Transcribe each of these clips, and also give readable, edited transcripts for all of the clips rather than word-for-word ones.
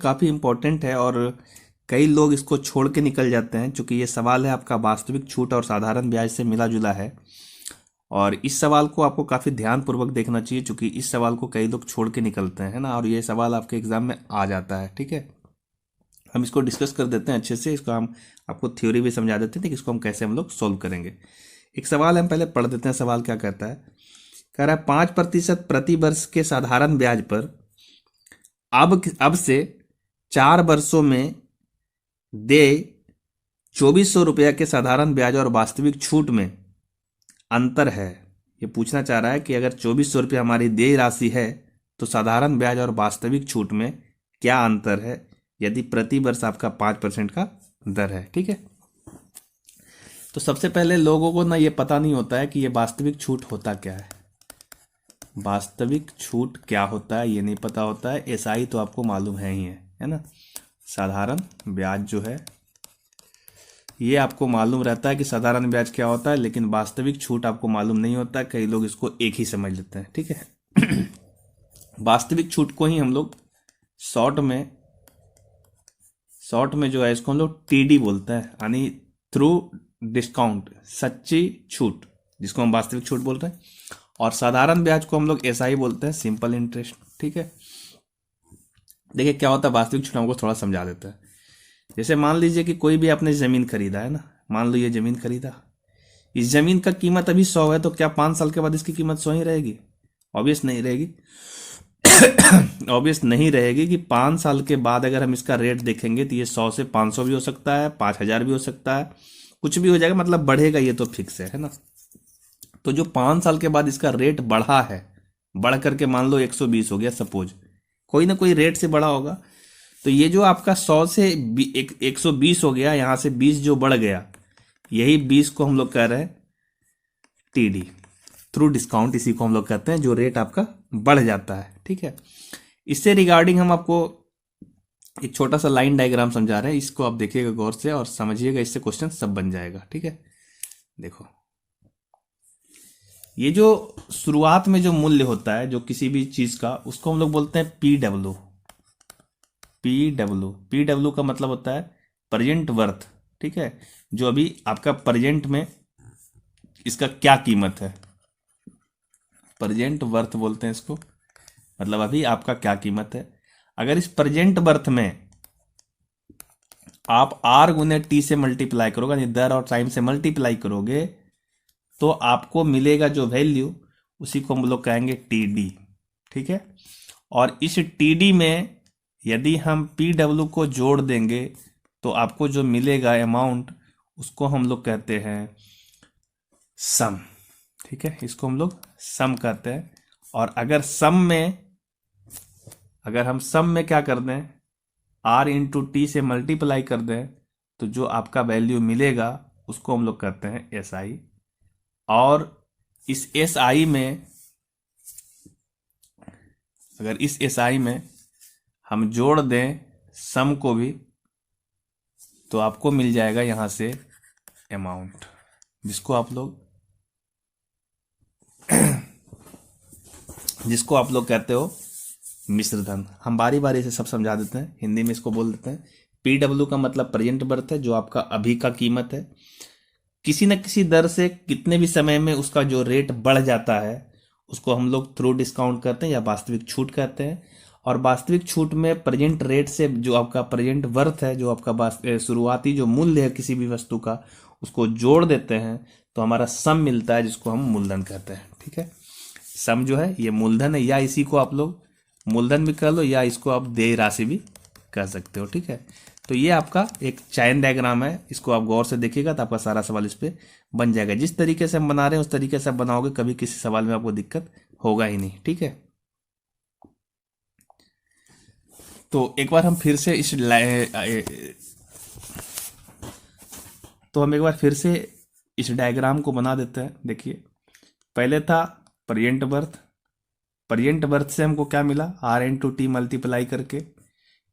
काफ़ी इम्पोर्टेंट है और कई लोग इसको छोड़ के निकल जाते हैं, क्योंकि ये सवाल है आपका वास्तविक छूट और साधारण ब्याज से मिला जुला है। और इस सवाल को आपको काफ़ी ध्यानपूर्वक देखना चाहिए, क्योंकि इस सवाल को कई लोग छोड़ के निकलते हैं ना, और ये सवाल आपके एग्जाम में आ जाता है। ठीक है, हम इसको डिस्कस कर देते हैं अच्छे से। इसको हम आपको थ्योरी भी समझा देते हैं कि इसको हम कैसे हम लोग सोल्व करेंगे। एक सवाल हम पहले पढ़ देते हैं। सवाल क्या कहता है? कह रहा है 5% प्रति वर्ष के साधारण ब्याज पर अब से 4 वर्षों में दे 2400 रुपया के साधारण ब्याज और वास्तविक छूट में अंतर है। ये पूछना चाह रहा है कि अगर 2400 रुपया हमारी देय राशि है तो साधारण ब्याज और वास्तविक छूट में क्या अंतर है, यदि प्रति वर्ष आपका 5% का दर है। ठीक है, तो सबसे पहले लोगों को ना ये पता नहीं होता है कि ये वास्तविक छूट होता क्या है। वास्तविक छूट क्या होता है ये नहीं पता होता है। एसआई तो आपको मालूम है ना। साधारण ब्याज जो है ये आपको मालूम रहता है कि साधारण ब्याज क्या होता है, लेकिन वास्तविक छूट आपको मालूम नहीं होता है। कई लोग इसको एक ही समझ लेते हैं। ठीक है, वास्तविक छूट को ही हम लोग शॉर्ट में जो है इसको हम लोग टीडी बोलते हैं, यानी थ्रू डिस्काउंट, सच्ची छूट, जिसको हम वास्तविक छूट बोल रहे हैं। और साधारण ब्याज को हम लोग एसआई बोलते हैं, सिंपल इंटरेस्ट। ठीक है, देखिए क्या होता है, वास्तविक छूट हमको थोड़ा समझा देता है। जैसे मान लीजिए कि कोई भी आपने ज़मीन खरीदा है ना, मान लो ये ज़मीन खरीदा, इस ज़मीन का कीमत अभी 100 है, तो क्या 5 साल के बाद इसकी कीमत 100 ही रहेगी? ऑब्वियस नहीं रहेगी। ऑब्वियस नहीं रहेगी कि 5 साल के बाद अगर हम इसका रेट देखेंगे तो ये 100 से 500 भी हो सकता है, 5000 भी हो सकता है, कुछ भी हो जाएगा, मतलब बढ़ेगा, ये तो फिक्स है ना। तो जो 5 साल के बाद इसका रेट बढ़ा है, बढ़ करके मान लो 120 हो गया सपोज, कोई ना कोई रेट से बढ़ा होगा, तो ये जो आपका 100 से 120 हो गया, यहां से 20 जो बढ़ गया, यही 20 को हम लोग कह रहे हैं टीडी, थ्रू डिस्काउंट। इसी को हम लोग कहते हैं जो रेट आपका बढ़ जाता है। ठीक है, इससे रिगार्डिंग हम आपको एक छोटा सा लाइन डायग्राम समझा रहे हैं, इसको आप देखिएगा गौर से और समझिएगा, इससे क्वेश्चन सब बन जाएगा। ठीक है, देखो ये जो शुरुआत में जो मूल्य होता है जो किसी भी चीज का, उसको हम लोग बोलते हैं पीडब्ल्यू। पीडब्ल्यू का मतलब होता है प्रेजेंट वर्थ। ठीक है, जो अभी आपका प्रेजेंट में इसका क्या कीमत है, प्रेजेंट वर्थ बोलते हैं इसको, मतलब अभी आपका क्या कीमत है। अगर इस प्रेजेंट वर्थ में आप आर गुने टी से मल्टीप्लाई करोगे, यानी दर और टाइम से मल्टीप्लाई करोगे, तो आपको मिलेगा जो वैल्यू, उसी को हम लोग कहेंगे टीडी। ठीक है, और इस टीडी में यदि हम पीडब्ल्यू को जोड़ देंगे तो आपको जो मिलेगा अमाउंट, उसको हम लोग कहते हैं सम। ठीक है, इसको हम लोग सम कहते हैं। और अगर हम सम में क्या कर दें, आर इंटू टी से मल्टीप्लाई कर दें, तो जो आपका वैल्यू मिलेगा उसको हम लोग कहते हैं एस आई। और इस एस आई में, अगर इस एस आई में हम जोड़ दें सम को भी, तो आपको मिल जाएगा यहां से अमाउंट, जिसको आप लोग कहते हो मिश्र धन। हम बारी बारी से सब समझा देते हैं, हिंदी में इसको बोल देते हैं। पीडब्ल्यू का मतलब प्रेजेंट वर्थ है, जो आपका अभी का कीमत है। किसी न किसी दर से कितने भी समय में उसका जो रेट बढ़ जाता है, उसको हम लोग थ्रू डिस्काउंट कहते हैं या वास्तविक छूट कहते हैं। और वास्तविक छूट में प्रेजेंट रेट से जो आपका प्रेजेंट वर्थ है, जो आपका शुरुआती जो मूल्य है किसी भी वस्तु का, उसको जोड़ देते हैं तो हमारा सम मिलता है, जिसको हम मूलधन कहते हैं। ठीक है, सम जो है ये मूलधन है, या इसी को आप लोग मूलधन भी कह लो, या इसको आप देय राशि भी कह सकते हो। ठीक है, तो ये आपका एक चैन डायग्राम है, इसको आप गौर से देखिएगा तो आपका सारा सवाल इस पे बन जाएगा। जिस तरीके से हम बना रहे हैं उस तरीके से आप बनाओगे, कभी किसी सवाल में आपको दिक्कत होगा ही नहीं। ठीक है, तो एक बार हम फिर से इस डायग्राम को बना देते हैं। देखिए, पहले था प्रेजेंट वर्थ, प्रेजेंट वर्थ से हमको क्या मिला, आर इंटू टी मल्टीप्लाई करके,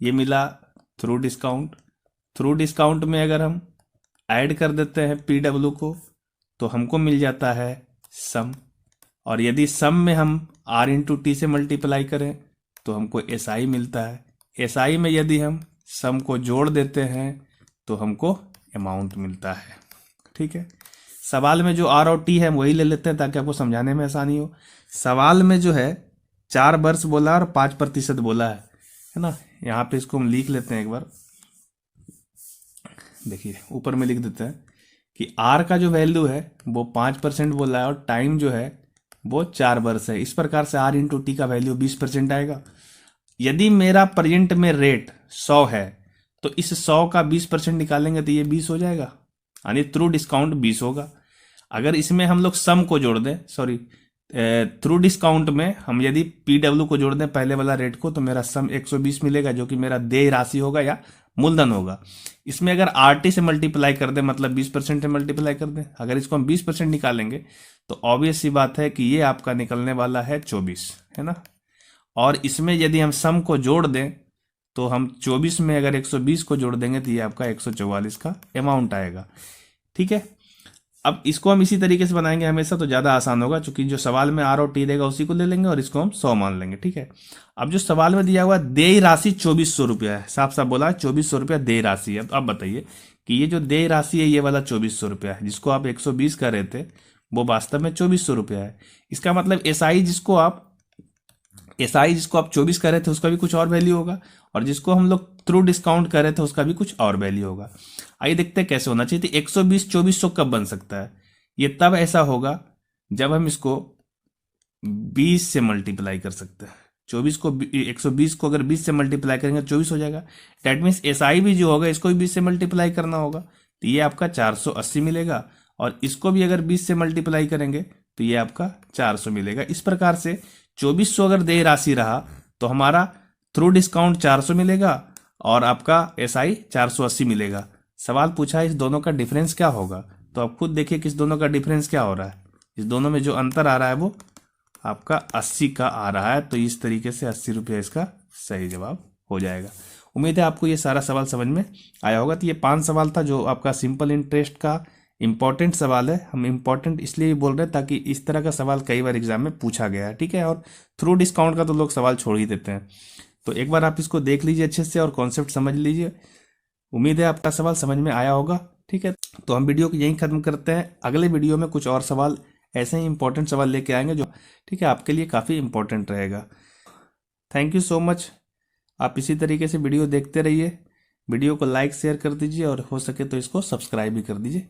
ये मिला थ्रू डिस्काउंट। थ्रू डिस्काउंट में अगर हम ऐड कर देते हैं पीडब्ल्यू को, तो हमको मिल जाता है सम। और यदि सम में हम आर इंटू टी से मल्टीप्लाई करें तो हमको एस आई मिलता है। एसआई में यदि हम सम को जोड़ देते हैं तो हमको अमाउंट मिलता है। ठीक है, सवाल में जो आर और टी है वही ले लेते हैं ताकि आपको समझाने में आसानी हो। सवाल में जो है 4 वर्ष बोला और 5% बोला है ना। यहाँ पे इसको हम लिख लेते हैं एक बार। देखिए ऊपर में लिख देते हैं कि आर का जो वैल्यू है वो 5% बोला है और टाइम जो है वो 4 वर्ष है। इस प्रकार से आर इंटू टी का वैल्यू 20% आएगा। यदि मेरा प्रेजेंट में रेट 100 है तो इस 100 का 20% निकालेंगे तो ये 20 हो जाएगा, यानी थ्रू डिस्काउंट 20 होगा। अगर इसमें हम लोग सम को जोड़ दें, सॉरी थ्रू डिस्काउंट में हम यदि पीडब्ल्यू को जोड़ दें पहले वाला रेट को, तो मेरा सम 120 मिलेगा जो कि मेरा देय राशि होगा या मूलधन होगा। इसमें अगर आरटी से मल्टीप्लाई कर दें मतलब 20% से मल्टीप्लाई कर दें, अगर इसको हम 20% निकालेंगे तो ऑब्वियस सी बात है कि ये आपका निकलने वाला है 24, है ना। और इसमें यदि हम सम को जोड़ दें तो हम 24 में अगर 120 को जोड़ देंगे तो ये आपका 144 का अमाउंट आएगा। ठीक है, अब इसको हम इसी तरीके से बनाएंगे हमेशा तो ज़्यादा आसान होगा, क्योंकि जो सवाल में आर और टी देगा उसी को ले लेंगे और इसको हम 100 मान लेंगे। ठीक है, अब जो सवाल में दिया हुआ देय राशि 2400 रुपया है, साफ साफ बोला 2400 रुपया देय राशि है। अब बताइए कि ये जो देय राशि है ये वाला 2400 रुपया है, जिसको आप 120 कर रहे थे वो वास्तव में 2400 रुपया है। इसका मतलब एसआई जिसको आप 24 कर रहे थे उसका भी कुछ और वैल्यू होगा, और जिसको हम लोग थ्रू डिस्काउंट कर रहे थे उसका भी कुछ और वैल्यू होगा। आइए देखते हैं कैसे होना चाहिए। 120 2400 कब बन सकता है? ये तब ऐसा होगा जब हम इसको 20 से मल्टीप्लाई कर सकते हैं। 120 को अगर 20 से मल्टीप्लाई करेंगे 24 हो जाएगा। डेट मीन्स एसआई भी जो होगा इसको भी 20 से मल्टीप्लाई करना होगा, तो ये आपका 480 मिलेगा, और इसको भी अगर 20 से मल्टीप्लाई करेंगे तो ये आपका 400 मिलेगा। इस प्रकार से 2400 अगर देय राशि रहा तो हमारा थ्रू डिस्काउंट 400 मिलेगा और आपका एसआई 480 मिलेगा। सवाल पूछा है इस दोनों का डिफरेंस क्या होगा, तो आप खुद देखिए कि इस दोनों का डिफरेंस क्या हो रहा है। इस दोनों में जो अंतर आ रहा है वो आपका 80 का आ रहा है, तो इस तरीके से 80 रुपया इसका सही जवाब हो जाएगा। उम्मीद है आपको ये सारा सवाल समझ में आया होगा। तो ये 5 सवाल था जो आपका सिंपल इंटरेस्ट का इंपॉर्टेंट सवाल है। हम इंपॉर्टेंट इसलिए बोल रहे हैं ताकि इस तरह का सवाल कई बार एग्जाम में पूछा गया है। ठीक है, और थ्रू डिस्काउंट का तो लोग सवाल छोड़ ही देते हैं, तो एक बार आप इसको देख लीजिए अच्छे से और कॉन्सेप्ट समझ लीजिए। उम्मीद है आपका सवाल समझ में आया होगा। ठीक है, तो हम वीडियो को यहीं खत्म करते हैं। अगले वीडियो में कुछ और सवाल ऐसे ही इंपॉर्टेंट सवाल लेके आएंगे जो ठीक है आपके लिए काफ़ी इंपॉर्टेंट रहेगा। Thank you so much. आप इसी तरीके से वीडियो देखते रहिए। वीडियो को लाइक शेयर कर दीजिए और हो सके तो इसको सब्सक्राइब भी कर दीजिए।